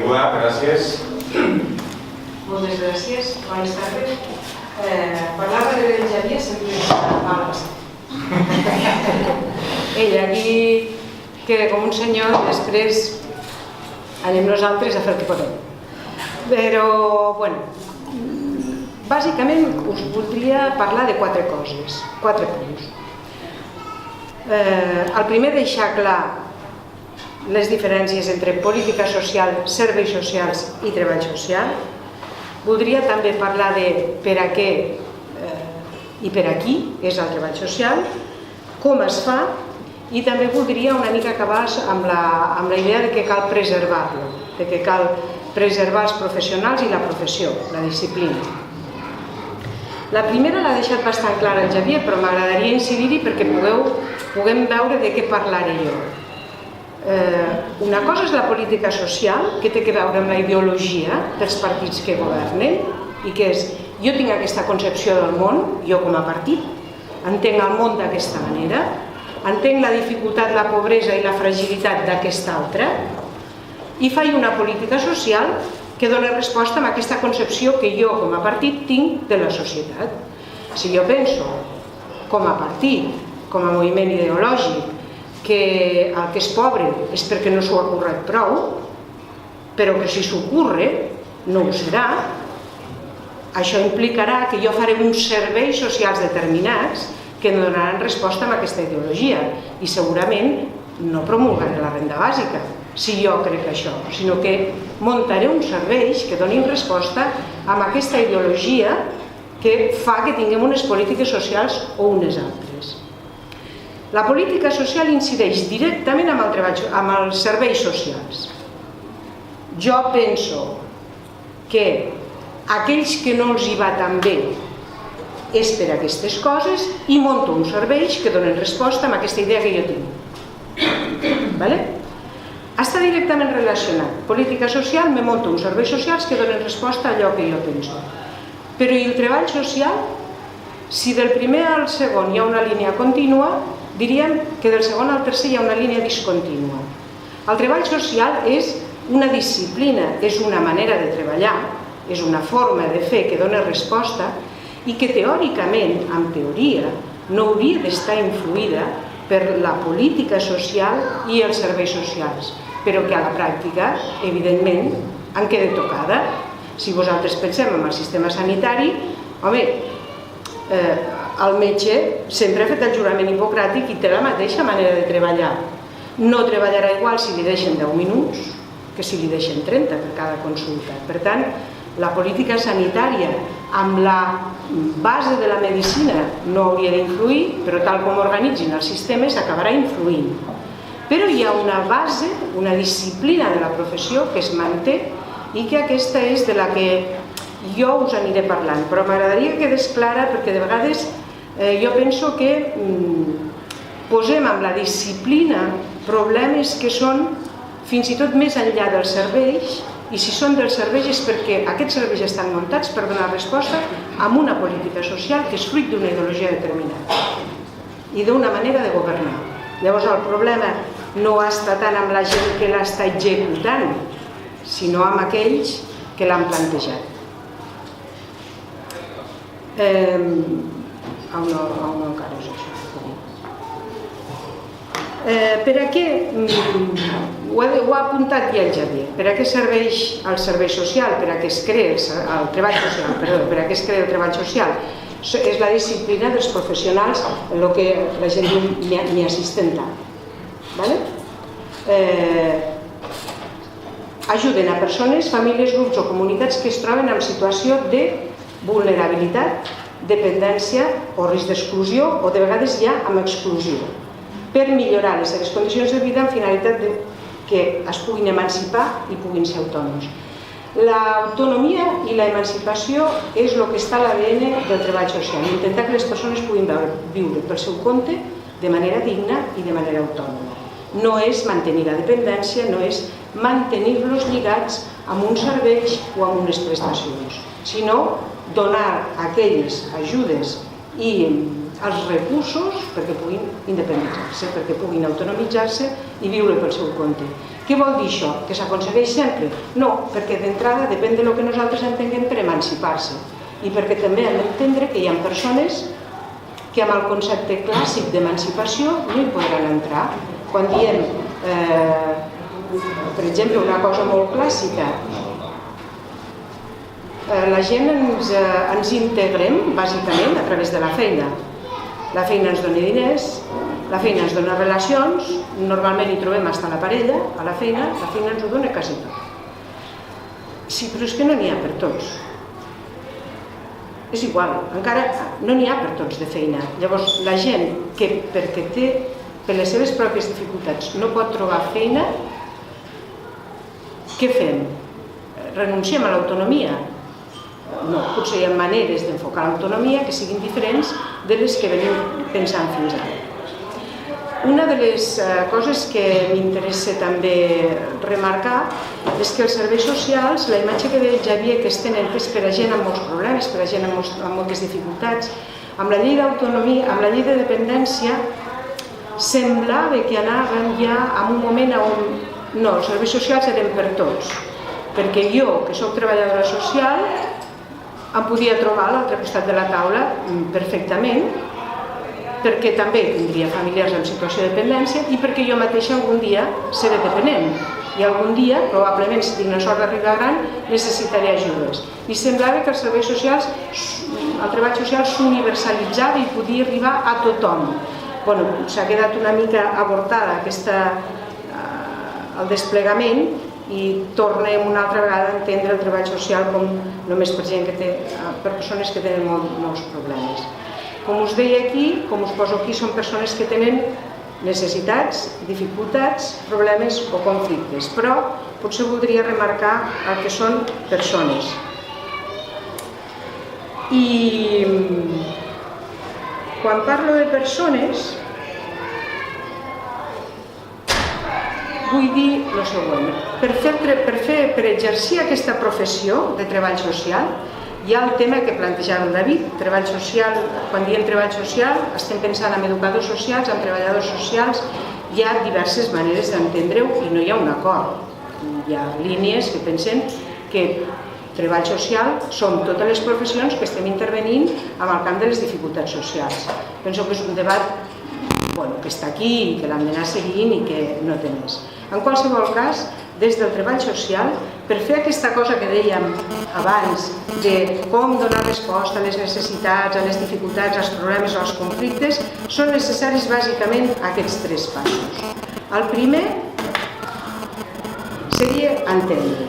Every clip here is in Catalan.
Benvinguda, gràcies. Moltes gràcies, bones tardes. Parlava del Xavier sempre parles. Ell aquí queda com un senyor i després anem nosaltres a fer el que podem. Però, bueno, bàsicament us voldria parlar de 4 coses, 4 punts. El primer, deixar clar les diferències entre política social, serveis socials i treball social. Voldria també parlar de per a què i per a qui és el treball social, com es fa, i també voldria una mica acabar amb la idea de que cal preservar-lo, de que cal preservar els professionals i la professió, la disciplina. La primera l'ha deixat bastant clara el Xavier, però m'agradaria incidir-hi perquè puguem veure de què parlaré jo. Una cosa és la política social, que té a veure amb la ideologia dels partits que governen, i que és, jo tinc aquesta concepció del món, jo com a partit, entenc el món d'aquesta manera, entenc la dificultat, la pobresa i la fragilitat d'aquesta altra, i faig una política social que dona resposta a aquesta concepció que jo com a partit tinc de la societat. Si jo penso, com a partit, com a moviment ideològic, que el que és pobre és perquè no s'ho ha currat prou, però que si s'ho curre no ho serà, això implicarà que jo faré uns serveis socials determinats que no donaran resposta a aquesta ideologia i segurament no promulgaré la renda bàsica, si jo crec això, sinó que muntaré uns serveis que donin resposta a aquesta ideologia que fa que tinguem unes polítiques socials o unes altres. La política social incideix directament amb els serveis socials. Jo penso que aquells que no els hi va tan bé és per aquestes coses i monto uns serveis que donen resposta a aquesta idea que jo tinc. Està directament relacionat. Política social, me monto uns serveis socials que donen resposta a allò que jo penso. Però i el treball social? Si del primer al segon hi ha una línia contínua, diríem que del segon al tercer hi ha una línia discontínua. El treball social és una disciplina, és una manera de treballar, és una forma de fer que dona resposta i que teòricament, en teoria, no hauria d'estar influïda per la política social i els serveis socials, però que a la pràctica, evidentment, en queda tocada. Si vosaltres pensem en el sistema sanitari, home, el metge sempre ha fet el jurament hipocràtic i té la mateixa manera de treballar. No treballarà igual si li deixen 10 minuts que si li deixen 30 per cada consulta. Per tant, la política sanitària amb la base de la medicina no hauria d'influir, però tal com organitzin els sistemes acabarà influint. Però hi ha una base, una disciplina de la professió que es manté i que aquesta és de la que jo us aniré parlant, però m'agradaria que quedés clara perquè de vegades jo penso que posem amb la disciplina problemes que són fins i tot més enllà dels serveis, i si són dels serveis és perquè aquests serveis estan muntats per donar resposta a una política social que és fruit d'una ideologia determinada i d'una manera de governar. Llavors el problema no està tant amb la gent que l'està executant, sinó amb aquells que l'han plantejat. No encara és això. Per a què, ho ha apuntat ja el Xavier, per a què serveix el servei social, per a què es crea el treball social, per a què es crea el treball social? És la disciplina dels professionals, el que la gent diu ni assistental. Ajuden a persones, famílies, grups o comunitats que es troben en situació de vulnerabilitat, dependència o risc d'exclusió o de vegades ja amb exclusió, per millorar les seves condicions de vida amb finalitat que es puguin emancipar i puguin ser autònoms. L'autonomia i l'emancipació és el que està a l'ADN del treball social, intentar que les persones puguin viure pel seu compte de manera digna i de manera autònoma. No és mantenir la dependència, no és mantenir-los lligats amb uns serveis o amb unes prestacions, sinó donar aquelles ajudes i els recursos perquè puguin independitzar-se, perquè puguin autonomitzar-se i viure pel seu compte. Què vol dir això? Que s'aconsegueix sempre? No, perquè d'entrada depèn del que nosaltres entenguem per emancipar-se i perquè també hem d'entendre que hi ha persones que amb el concepte clàssic d'emancipació no hi podran entrar. Quan diem, per exemple, una cosa molt clàssica, la gent ens integrem bàsicament a través de la feina. La feina ens dona diners, la feina ens dona relacions, normalment hi trobem fins la parella, a la feina ens ho dona quasi tot. Sí, però és que no n'hi ha per tots. És igual, encara no n'hi ha per tots de feina. Llavors, la gent que perquè té, per les seves pròpies dificultats, no pot trobar feina, què fem? Renunciem a l'autonomia? No, potser hi ha maneres d'enfocar l'autonomia que siguin diferents de les que venim pensant fins ara. Una de les coses que m'interessa també remarcar és que els serveis socials, la imatge que deia Xavier, que es tenen és per a gent amb molts problemes, per a gent amb moltes dificultats, amb la llei d'autonomia, amb la llei de dependència, semblava que anàvem ja a un moment on no, els serveis socials eren per tots, perquè jo, que soc treballadora social, em podia trobar a l'altre costat de la taula perfectament, perquè també tindria familiars en situació de dependència i perquè jo mateixa algun dia seré dependent i algun dia, probablement si tinc la sort d'arribar gran, necessitaré ajudes. I semblava que els serveis socials, el treball social s'universalitzava i podia arribar a tothom. Bueno, s'ha quedat una mica avortada el desplegament i tornem una altra vegada a entendre el treball social com només per gent que té, per persones que tenen molts problemes. Com us deia aquí, com us poso aquí, són persones que tenen necessitats, dificultats, problemes o conflictes, però potser voldria remarcar el que són persones. I quan parlo de persones, vull dir el següent. Per exercir aquesta professió de treball social, hi ha el tema que plantejava el David, treball social. Quan diem treball social, estem pensant en educadors socials, en treballadors socials. Hi ha diverses maneres d'entendre-ho i no hi ha un acord. Hi ha línies que pensen que treball social són totes les professions que estem intervenint en el camp de les dificultats socials. Penso que és un debat que està aquí i que l'hem d'anar seguint i que no té més. En qualsevol cas, des del treball social, per fer aquesta cosa que dèiem abans de com donar resposta a les necessitats, a les dificultats, als problemes o als conflictes, són necessaris bàsicament aquests 3 passos. El primer seria entendre.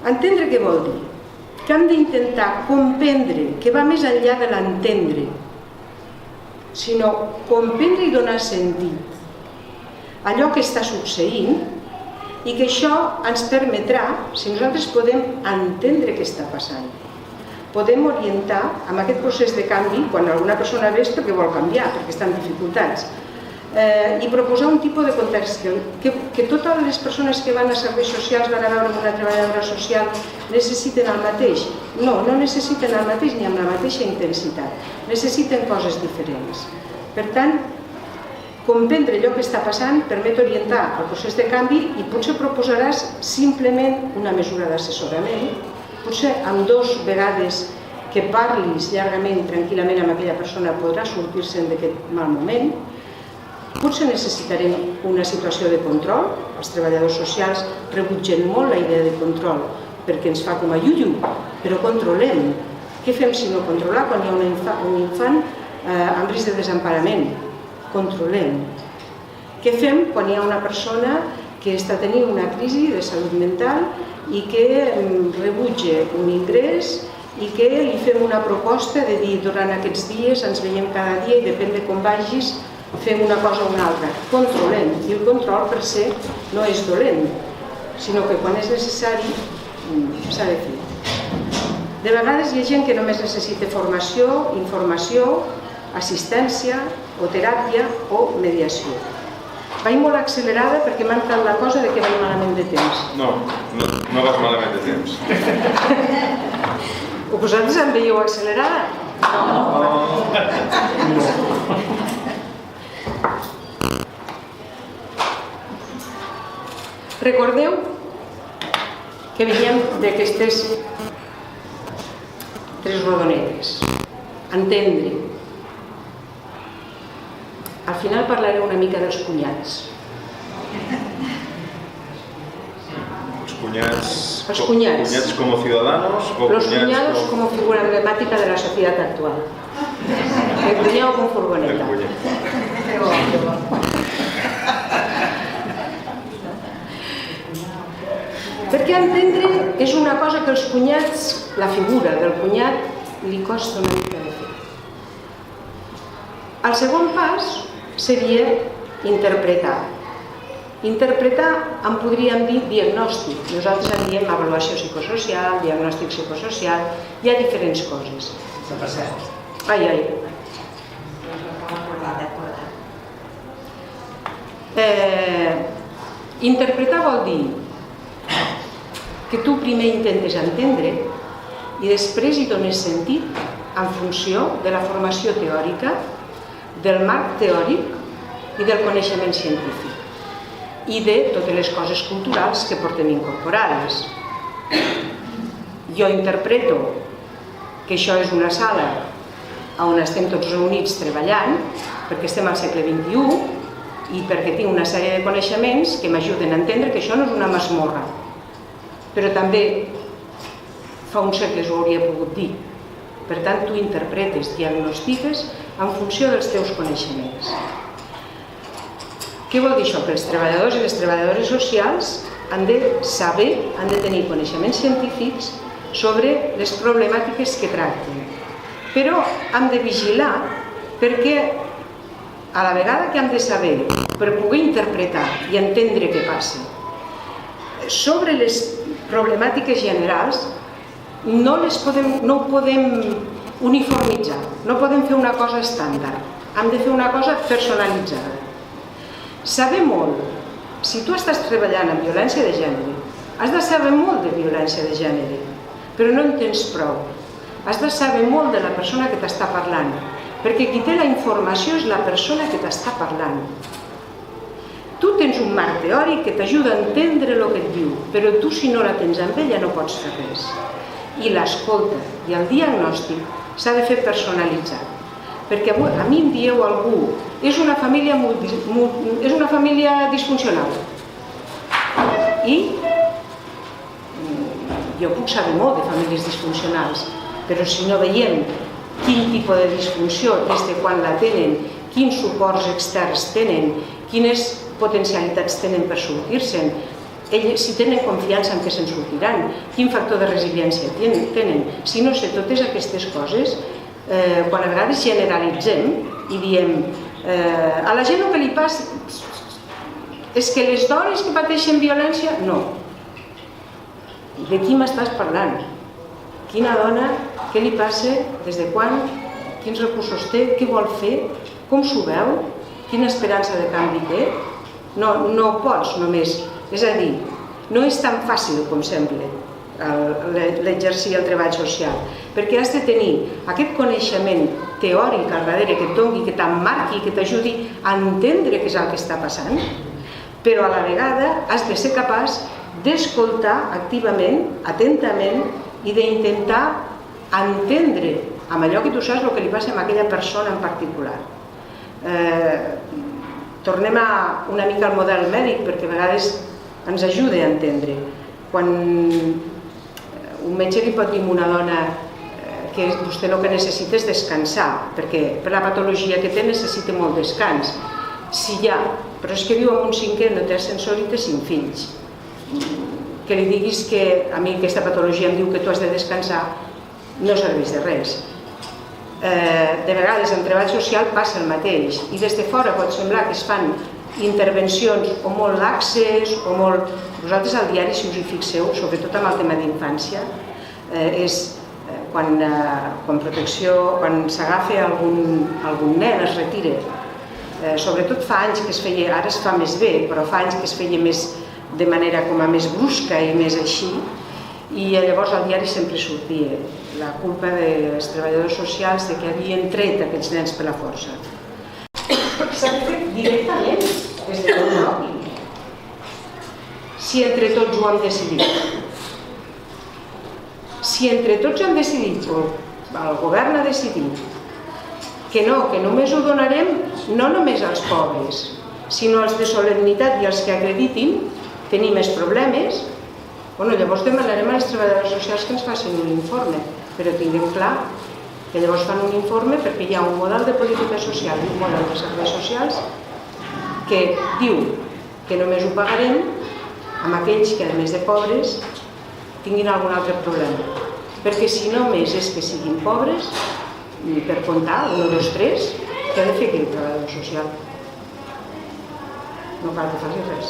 Entendre què vol dir? Que hem d'intentar comprendre, que va més enllà de l'entendre, sinó comprendre i donar sentit a allò que està succeint i que això ens permetrà, si nosaltres podem entendre què està passant, podem orientar amb aquest procés de canvi, quan alguna persona ve és perquè vol canviar, perquè està en dificultats, i proposar un tipus de context que totes les persones que van a serveis socials van a veure amb una treballadora social necessiten el mateix. No, no necessiten el mateix ni amb la mateixa intensitat, necessiten coses diferents. Per tant, comprendre allò que està passant permet orientar el procés de canvi i potser proposaràs simplement una mesura d'assessorament, potser amb 2 vegades que parlis llargament, tranquil·lament amb aquella persona podrà sortir-se'n d'aquest mal moment. Potser necessitarem una situació de control. Els treballadors socials rebutgen molt la idea de control perquè ens fa com a iuiu, però controlem. Què fem si no controlar quan hi ha un infant amb risc de desemparament? Controlem. Què fem quan hi ha una persona que està tenint una crisi de salut mental i que rebutja un ingrés i que li fem una proposta de dir durant aquests dies ens veiem cada dia i depèn de com vagis fem una cosa o una altra. Controlem. I el control per se no és dolent, sinó que quan és necessari s'ha de fer. De vegades hi ha gent que només necessita formació, informació, assistència o teràpia o mediació. Vaig molt accelerada perquè m'ha entrat la cosa de que vaig malament de temps. No vas malament de temps. Vosaltres em veieu accelerada? Recordeu que veiem d'aquestes 3 rodonetes. Entendre. Al final parlaré una mica dels cunyats. ¿Los cuñados como ciudadanos o los cuñados como figura emblemática de la sociedad actual? El cuñado con furgoneta. Perquè entendre és una cosa que els cunyats, la figura del cunyat li costa una mica de fer. El segon pas seria interpretar. Interpretar en podríem dir diagnòstic. Nosaltres en diem avaluació psicosocial, diagnòstic psicosocial, hi ha diferents coses. Interpretar vol dir que tu primer intentes entendre i després hi dones sentit en funció de la formació teòrica, del marc teòric i del coneixement científic i de totes les coses culturals que portem incorporades. Jo interpreto que això és una sala on estem tots reunits treballant perquè estem al segle XXI i perquè tinc una sèrie de coneixements que m'ajuden a entendre que això no és una masmorra. Però també fa uns segles ho hauria pogut dir. Per tant, tu interpretes, diagnostiques en funció dels teus coneixements. Què vol dir això? Que els treballadors i les treballadores socials han de saber, han de tenir coneixements científics sobre les problemàtiques que tracten. Però hem de vigilar perquè a la vegada que hem de saber per poder interpretar i entendre què passa sobre les problemàtiques generals no ho podem uniformitzar, no podem fer una cosa estàndard, hem de fer una cosa personalitzada. Saber molt, si tu estàs treballant en violència de gènere, has de saber molt de violència de gènere, però no en tens prou. Has de saber molt de la persona que t'està parlant, perquè qui té la informació és la persona que t'està parlant. Tu tens un marc teòric que t'ajuda a entendre el que et diu, però tu si no la tens amb ella no pots fer res. I l'escolta i el diagnòstic s'ha de fer personalitzat. Perquè a mi em dieu algú, és una família disfuncional. I jo puc saber molt de famílies disfuncionals, però si no veiem quin tipus de disfunció, des de quan la tenen, quins suports externs tenen, quines potencialitats tenen per sortir-se'n, si tenen confiança en què se'n sortiran, quin factor de resiliència tenen. Si no sé totes aquestes coses, quan a vegades generalitzem i diem a la gent el que li passa és que les dones que pateixen violència, no. De qui m'estàs parlant? Quina dona, què li passa, des de quan, quins recursos té, què vol fer, com s'ho veu, quina esperança de canvi té? No pots només, és a dir, no és tan fàcil com sembla l'exercir el treball social, perquè has de tenir aquest coneixement teòric al darrere que et doni, que t'emmarqui, que t'ajudi a entendre què és el que està passant, però a la vegada has de ser capaç d'escoltar activament, atentament, i d'intentar entendre amb allò que tu saps el que li passa a aquella persona en particular. Tornem una mica al model mèdic perquè a vegades ens ajuda a entendre. Quan un metge li pot dir a una dona que vostè el que necessita és descansar, perquè per la patologia que té necessita molt descans. Sí, ja, però és que viu amb un cinquè, no té ascensor i té 5 fills. Que li diguis que a mi aquesta patologia em diu que tu has de descansar no serveix de res. De vegades en treball social passa el mateix i des de fora pot semblar que es fan intervencions o molt laxes o molt... Vosaltres al diari, si us hi fixeu, sobretot amb el tema d'infància, és quan s'agafa algun nen, es retira. Sobretot fa anys que es feia, ara es fa més bé, però fa anys que es feia més de manera com a més brusca i més així, i llavors al diari sempre sortia la culpa dels treballadors socials de que havien tret aquests nens per la força. S'ha de fer directament des de l'home. Si si entre tots ho hem decidit. Si entre tots hem decidit, o el govern ha decidit, que només ho donarem no només als pobres, sinó als de solemnitat i als que acreditin tenir més problemes, llavors demanarem als treballadors socials que ens facin un informe, però tinguem clar que llavors fan un informe perquè hi ha un model de política social i un model de serveis socials que diu que només ho pagarem amb aquells que, a més de pobres, tinguin algun altre problema. Perquè si només és que siguin pobres, per comptar, 1, 2, 3, què ha de fer aquell treballador social? No cal que faci res.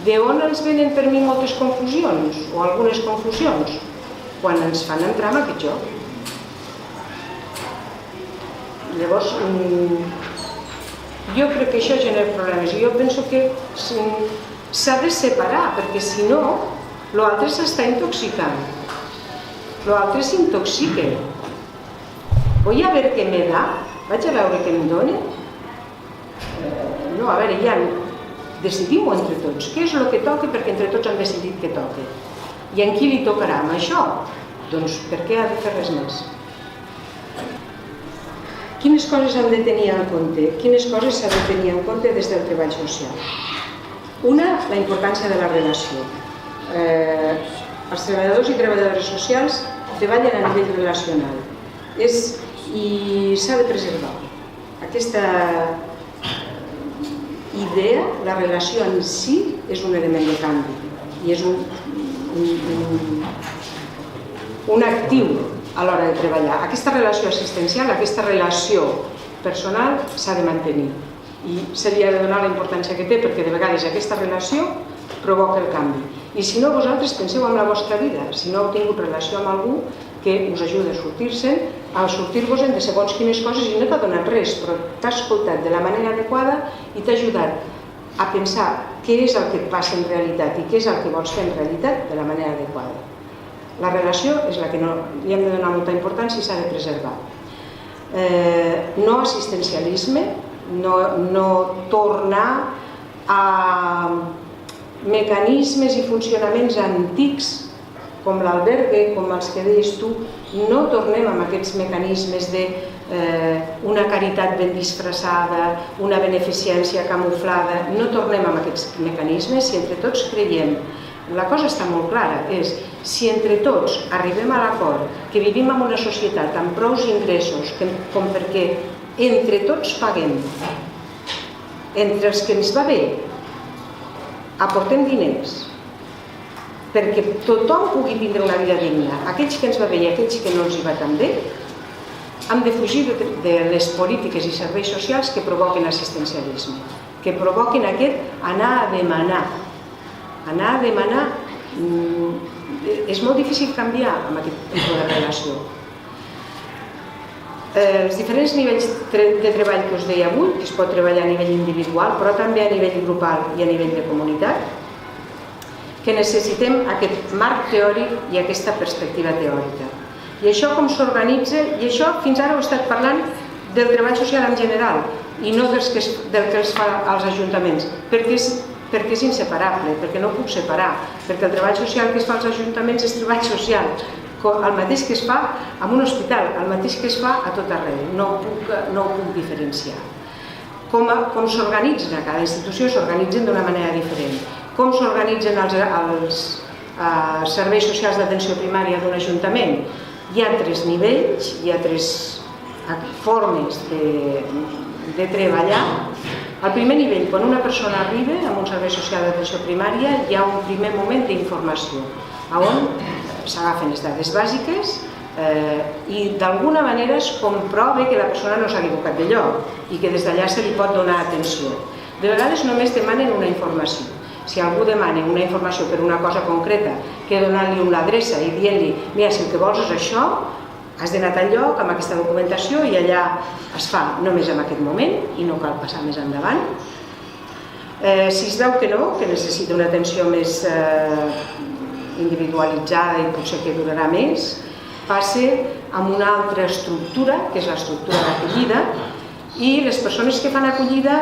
D'on ens venen per mi moltes confusions, o algunes confusions? Quan ens fan entrar en aquest joc. Llavors, jo crec que això genera problemes i jo penso que s'ha de separar, perquè si no, l'altre s'està intoxicant. L'altre s'intoxica. Voy a ver què me da, vaig a veure què em dona. No, a veure, ja decidim-ho entre tots. Què és el que toca perquè entre tots han decidit que toca? I en qui li tocarà amb això? Doncs per què ha de fer res més? Quines coses hem de tenir en compte? Quines coses s'ha de tenir en compte des del treball social? Una, la importància de la relació. Els treballadors i treballadores socials treballen a nivell relacional i s'ha de preservar. Aquesta idea, la relació en si, és un element de canvi i és un actiu a l'hora de treballar. Aquesta relació assistencial, aquesta relació personal s'ha de mantenir i se li ha de donar la importància que té perquè de vegades aquesta relació provoca el canvi. I si no, vosaltres penseu en la vostra vida, si no heu tingut relació amb algú que us ajuda a sortir-vos-en de segons quines coses i no t'ha donat res, però t'ha escoltat de la manera adequada i t'ha ajudat a pensar què és el que et passa en realitat i què és el que vols fer en realitat de la manera adequada. La relació és la que li hem de donar molta importància i s'ha de preservar. No assistencialisme, no tornar a mecanismes i funcionaments antics com l'albergue, com els que deies tu, no tornem amb aquests mecanismes d'una caritat ben disfressada, una beneficència camuflada, no tornem amb aquests mecanismes si entre tots creiem. La cosa està molt clara, és si entre tots arribem a l'acord que vivim en una societat amb prous ingressos com perquè entre tots paguem, entre els que ens va bé aportem diners perquè tothom pugui tindre una vida digna, aquells que ens va bé i aquells que no els hi va tan bé, hem de fugir de les polítiques i serveis socials que provoquen assistencialisme, que provoquen aquest anar a demanar. Anar a demanar és molt difícil canviar amb aquest tipus de relació. Els diferents nivells de treball que us deia avui, que es pot treballar a nivell individual, però també a nivell grupal i a nivell de comunitat, que necessitem aquest marc teòric i aquesta perspectiva teòrica. I això com s'organitza, i això fins ara ho he estat parlant del treball social en general i no del que es fa als ajuntaments, perquè és inseparable, perquè no ho puc separar, perquè el treball social que es fa als ajuntaments és treball social, el mateix que es fa en un hospital, el mateix que es fa a tot arreu, no ho puc diferenciar. Com s'organitzen a cada institució, s'organitzen d'una manera diferent. Com s'organitzen els serveis socials d'atenció primària d'un ajuntament? Hi ha 3 nivells, hi ha 3 formes de treballar. Al primer nivell, quan una persona arriba a un servei social d'atenció primària, hi ha un primer moment d'informació, on s'agafen les dades bàsiques i d'alguna manera es comprova que la persona no s'ha equivocat de lloc i que des d'allà se li pot donar atenció. De vegades només demanen una informació. Si algú demana una informació per una cosa concreta, que donant-li una adreça i dient-li mira, si el que vols és això, has d'anar a tal lloc amb aquesta documentació i allà es fa només en aquest moment i no cal passar més endavant. Si es veu que no, que necessita una atenció més individualitzada i potser que durarà més, passa amb una altra estructura, que és l'estructura d'acollida, i les persones que fan acollida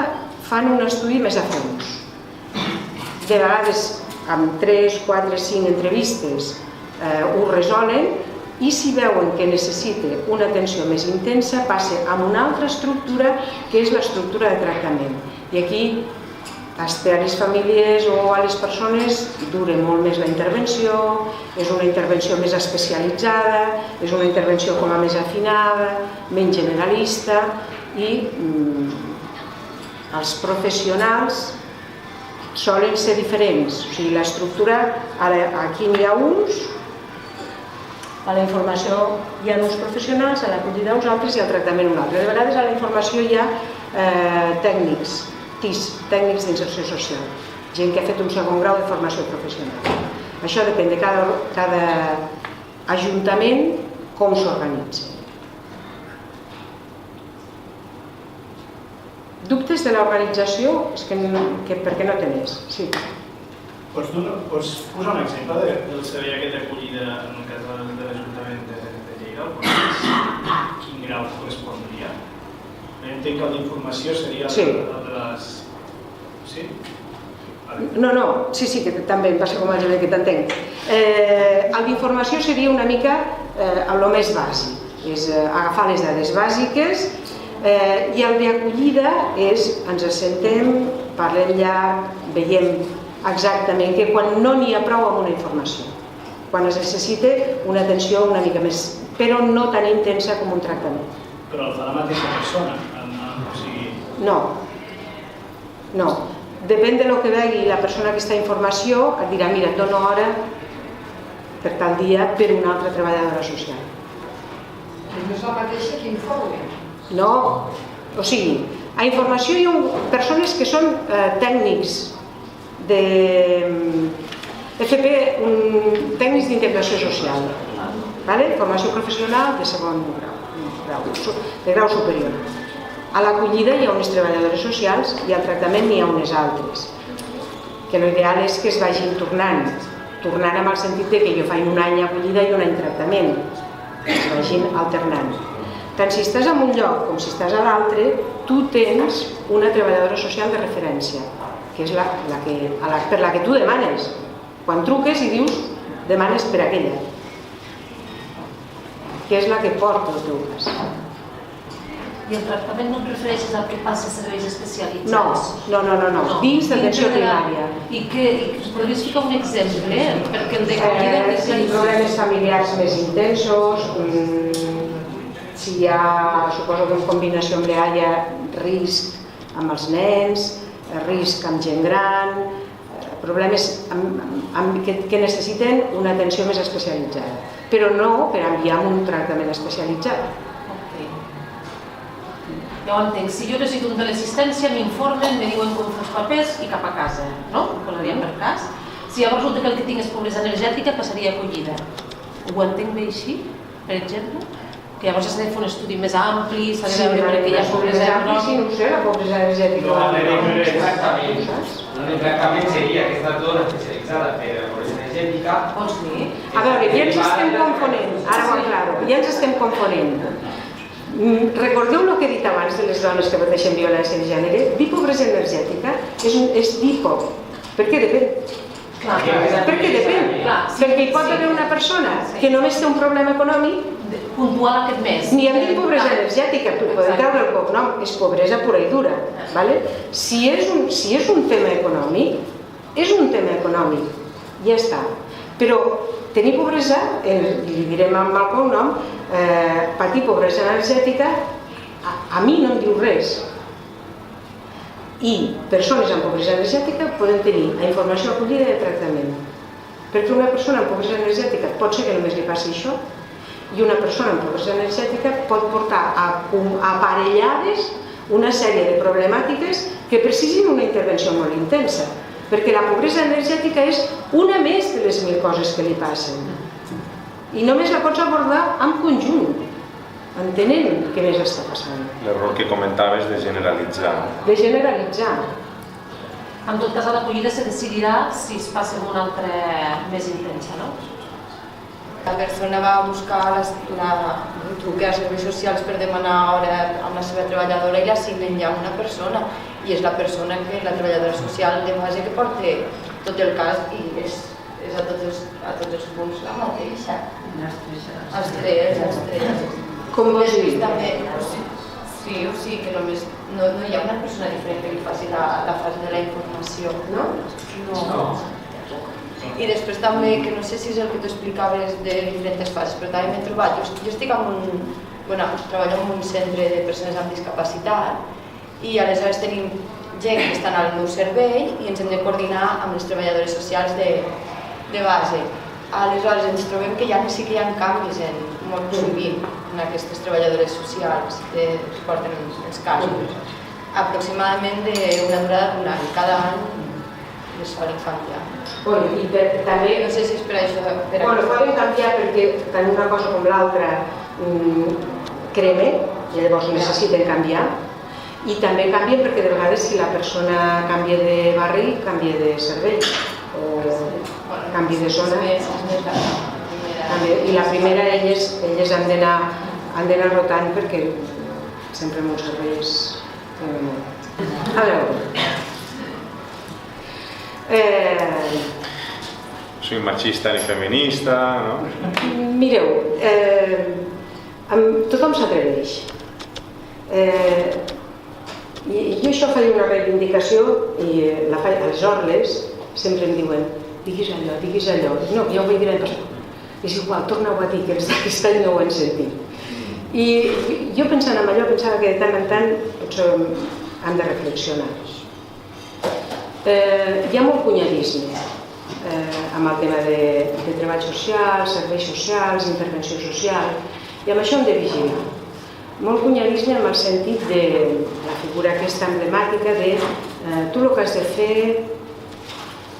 fan un estudi més a fons. de vegades amb 3, 4, 5 entrevistes ho resolen, i si veuen que necessita una atenció més intensa passa a una altra estructura que és l'estructura de tractament. I aquí a les famílies o a les persones dura molt més la intervenció, és una intervenció més especialitzada, és una intervenció com a més afinada, menys generalista, i els professionals solen ser diferents. O sigui, l'estructura, aquí n'hi ha uns, a la informació hi ha uns professionals, a l'acollida uns altres i al tractament un altre. De vegades a la informació hi ha tècnics, TIS, tècnics d'inserció social, gent que ha fet un segon grau de formació professional. Això depèn de cada ajuntament com s'organitza. Dubtes de l'organització? És que per què no té més? Sí. Pots posar un exemple del servei aquest d'acollida en el cas de l'Ajuntament de Lleida? Quin grau correspondria? Entenc que el d'informació seria el de les... Sí? No, sí, que també em passa com a gent que t'entenc. El d'informació seria una mica el més bàsic, és agafar les dades bàsiques, i el d'acollida és ens assentem, parlem llarg, veiem exactament que quan no n'hi ha prou amb una informació, quan es necessita una atenció una mica més, però no tan intensa com un tractament. Però el fa la mateixa persona? No. Depèn del que vegi la persona que està a informació, et dirà, mira, et dono hora per tal dia per una altra treballadora social. I no és la mateixa que informe? No, o sigui, a informació hi ha persones que són tècnics de FP, tècnics d'integració social, formació professional de segon grau, de grau superior. A l'acollida hi ha unes treballadores socials i al tractament n'hi ha unes altres, que l'ideal és que es vagin tornant amb el sentit que jo faig un any acollida i un any tractament, que es vagin alternant. Tant si estàs en un lloc com si estàs a l'altre, tu tens una treballadora social de referència, que és per la que tu demanes. Quan truques i dius, demanes per aquella, que és la que porta el teu cas. I el tractament no et refereixes al que passa a serveis especialitzats? No. Dins d'atenció primària. I podries ficar un exemple? Perquè el d'acollida... Problemes familiars més intensos, si hi ha, suposo que en combinació amb l'EA hi ha risc amb els nens, risc amb gent gran, problemes que necessiten una atenció més especialitzada, però no per enviar un tractament especialitzat. Ja ho entenc, si jo necessito un teleassistència, m'informen, me diuen com fer els papers i cap a casa, no? Ho posaríem per cas. Si llavors resulta que el que tinc és pobresa energètica, passaria a acollida. Ho entenc bé així, per exemple? Que llavors s'ha de fer un estudi més ampli, s'ha de veure per què hi ha pobresa energètica. Sí, no sé, la pobresa energètica. Exactament seria aquesta zona especialitzada per la pobresa energètica. Vols dir? A veure, ja ens estem confonent, ara ho aclaro, ja ens estem confonent. Recordeu el que he dit abans de les dones que pateixen violència de gènere? Dir pobresa energètica és dir poc. Per què depèn? Perquè depèn. Perquè hi pot haver una persona que només té un problema econòmic puntual aquest mes. Ni hem dit pobresa energètica, podem treure el cognom, és pobresa pura i dura. Si és un tema econòmic, és un tema econòmic, ja està. Però tenir pobresa, li direm amb el cognom, patir pobresa energètica, a mi no em diu res. I persones amb pobresa energètica poden tenir informació acollida de tractament. Perquè una persona amb pobresa energètica pot ser que només li passi això, i una persona amb pobresa energètica pot portar aparellades una sèrie de problemàtiques que precisin una intervenció molt intensa, perquè la pobresa energètica és una més de les 1000 coses que li passen. I només la pots abordar en conjunt, entenent què més està passant. L'error que comentaves de generalitzar. De generalitzar. En tot cas, a l'acollida se decidirà si es passa amb una altra més intensa, no? La persona va buscar trucar als serveis socials per demanar hora amb la seva treballadora i l'assignen ja una persona, i és la persona que la treballadora social de base que porta tot el cas i és a tots els punts la mateixa. Els tres. Com vols dir? Sí, o sigui que només no hi ha una persona diferent que li faci la fase de la informació. No? No. I després també, que no sé si és el que tu explicaves de diferents fases, però també m'he trobat, jo estic treballo en un centre de persones amb discapacitat i aleshores tenim gent que estan al meu servei i ens hem de coordinar amb les treballadores socials de base. Aleshores ens trobem que ja sí que hi ha canvis molt sovint en aquestes treballadores socials que porten els casos. Aproximadament d'una durada d'un any. Cada any les solen canviar. I també... No sé si és per això. Poden canviar perquè tant una cosa com l'altra cremen i llavors necessiten canviar. I també canvien perquè de vegades si la persona canvia de barri, canvia de servei o canvia de zona. I la primera elles han d'anar rotant perquè sempre en uns serveis tenen molt. A veure... Soy machista ni feminista, no? Mireu, tothom s'atreveix. Jo això faig una reivindicació i la faig a les orles, sempre em diuen diguis allò. No, ja ho vaig dir l'any passat. És igual, torna-ho a dir, que els d'aquest any no ho han sentit. I jo pensant en allò, pensava que de tant en tant potser han de reflexionar. Hi ha molt cunyadisme amb el tema de treball social, serveis socials, intervenció social, i amb això hem de vigilar. Molt cunyadisme en el sentit de la figura aquesta emblemàtica de tu el que has de fer,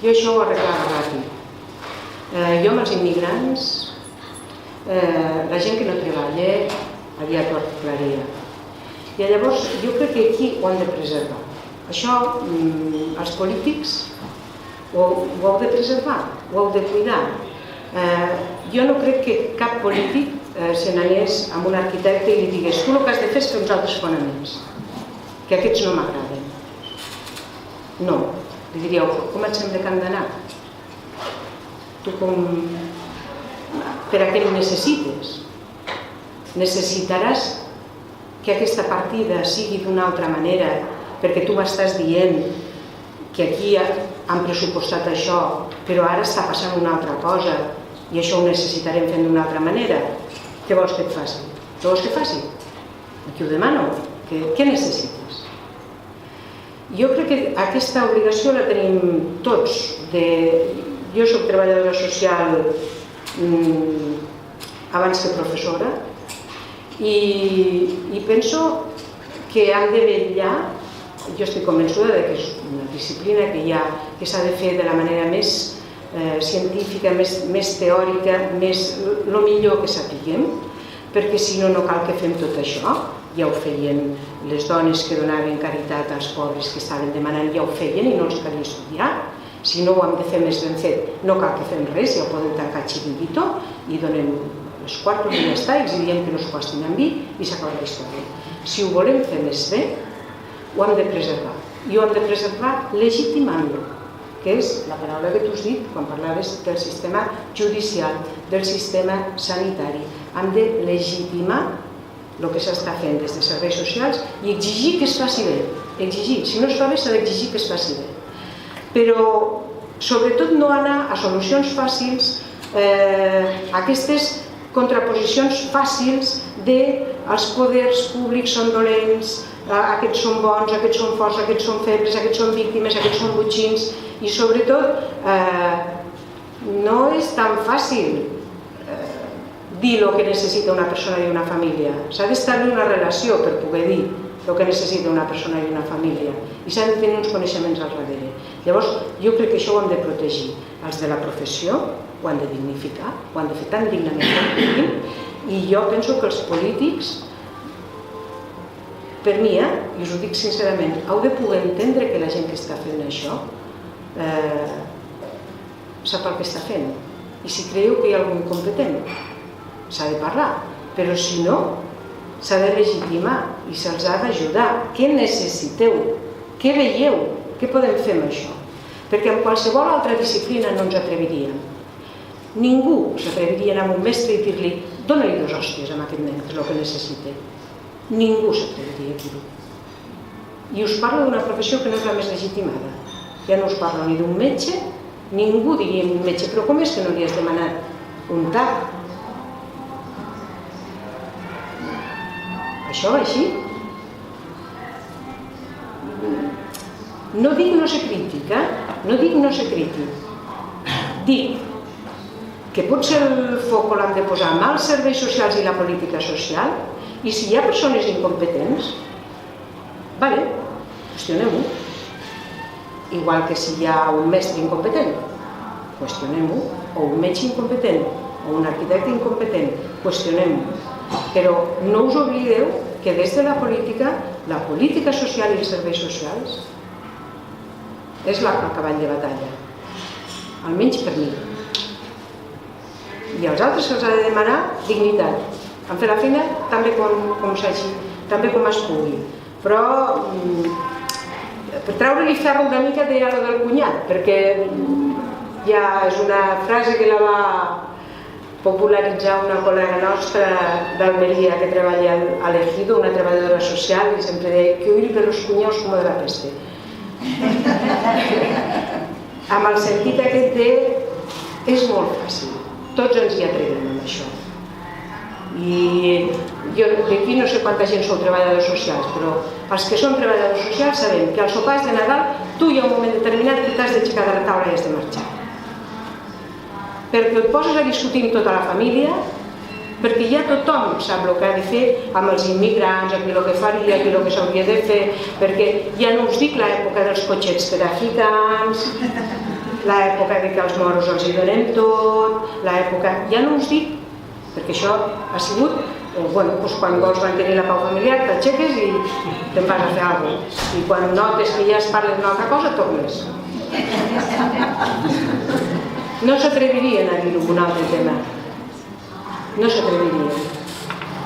jo això ho arreglava ràpid. Jo amb els immigrants, la gent que no treballa, aviat ho arreglaria. I llavors jo crec que aquí ho han de preservar. Això, els polítics ho heu de preservar, ho heu de cuidar. Jo no crec que cap polític se n'anés amb un arquitecte i li digués tu el que has de fer és fer uns altres fonaments, que aquests no m'agraden. No, li diríeu, com et sembla que han d'anar? Tu com... Per a què ho necessites? Necessitaràs que aquesta partida sigui d'una altra manera perquè tu m'estàs dient que aquí han pressupostat això, però ara està passant una altra cosa i això ho necessitarem fent d'una altra manera. Què vols que et faci? Què vols que faci? Aquí ho demano. Què necessites? Jo crec que aquesta obligació la tenim tots. Jo soc treballadora social abans que professora i penso que han de vetllar. Jo estic convençuda que és una disciplina que s'ha de fer de la manera més científica, més teòrica, el millor que sapiguem, perquè si no, no cal que fem tot això. Ja ho feien les dones que donaven caritat als pobres que estaven demanant, ja ho feien i no els calia estudiar. Si no ho hem de fer més ben fet, no cal que fem res, ja ho podem tancar xiringuito i donem els quartos i ja està, i els diem que no es qüestin amb vi i s'acaba la història. Si ho volem fer més bé, ho hem de preservar. I ho hem de preservar legitimant-lo, que és la paraula que tu has dit quan parlaves del sistema judicial, del sistema sanitari. Hem de legitimar el que s'està fent des de serveis socials i exigir que es faci bé. Exigir. Si no es fa bé, s'ha d'exigir que es faci bé. Però, sobretot, no anar a solucions fàcils, aquestes contraposicions fàcils de els poders públics són dolents, aquests són bons, aquests són forts, aquests són febles, aquests són víctimes, aquests són botxins i sobretot no és tan fàcil dir el que necessita una persona i una família. S'ha d'establir una relació per poder dir el que necessita una persona i una família i s'han de tenir uns coneixements al darrere. Llavors jo crec que això ho hem de protegir. Els de la professió ho han de dignificar, ho han de fer tan dignament com puguin i jo penso que els polítics, per mi, i us ho dic sincerament, heu de poder entendre que la gent que està fent això sap el que està fent. I si creieu que hi ha algú incompetent, s'ha de parlar. Però si no, s'ha de legitimar i se'ls ha d'ajudar. Què necessiteu? Què veieu? Què podem fer amb això? perquè en qualsevol altra disciplina no ens atreviríem. Ningú s'atreviria a anar amb un mestre i dir-li dona-li 2 hòsties a aquest nen, que és el que necessita. Ningú s'atreviria a dir-ho. I us parlo d'una professió que no és la més legitimada. Ja no us parlo ni d'un metge, ningú diria un metge, però com és que no li has demanat un TAC? Això va així? No dic no ser crític, no dic no ser crític. Dic que potser el foc l'hem de posar amb els serveis socials i la política social, i si hi ha persones incompetents, vale, qüestionem-ho. Igual que si hi ha un mestre incompetent, qüestionem-ho, o un metge incompetent, o un arquitecte incompetent, qüestionem-ho. Però no us oblideu que des de la política social i els serveis socials és el cavall de batalla, almenys per mi. I als altres se'ls ha de demanar dignitat, en fer la feina també com s'hagi, també com es pugui, però per treure-li ferro una mica deia allò del cunyat, perquè ja és una frase que la va popularitzar una col·lega nostra d'Almeria que treballa a l'Ejido, una treballadora social, i sempre deia que huir de los cuñados como de la peste. Amb el sentit aquest de és molt fàcil, tots ens hi atrevim amb això. I jo d'aquí no sé quanta gent sou treballadors socials, però els que som treballadors socials sabem que als sopars de Nadal tu hi ha un moment determinat que t'has d'aixecar de la taula i has de marxar. Perquè et poses a discutir amb tota la família, perquè ja tothom sap el que ha de fer amb els immigrants, aquí el que faria, aquí el que s'hauria de fer, perquè ja no us dic l'època dels cotxets traficants, l'època que als moros els hi donem tot, l'època... ja no us dic, perquè això ha sigut, quan vols mantenir la pau familiar t'aixeques i te'n vas a fer alguna cosa, i quan notes que ja es parla d'una altra cosa tornes. No s'atrevirien a dir-ho un altre tema, no s'atrevirien.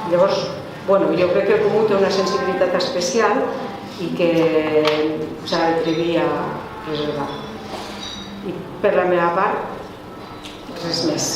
Llavors, jo crec que el comú té una sensibilitat especial i que s'ha d'atrevir a reservar. I per la meva part, res més.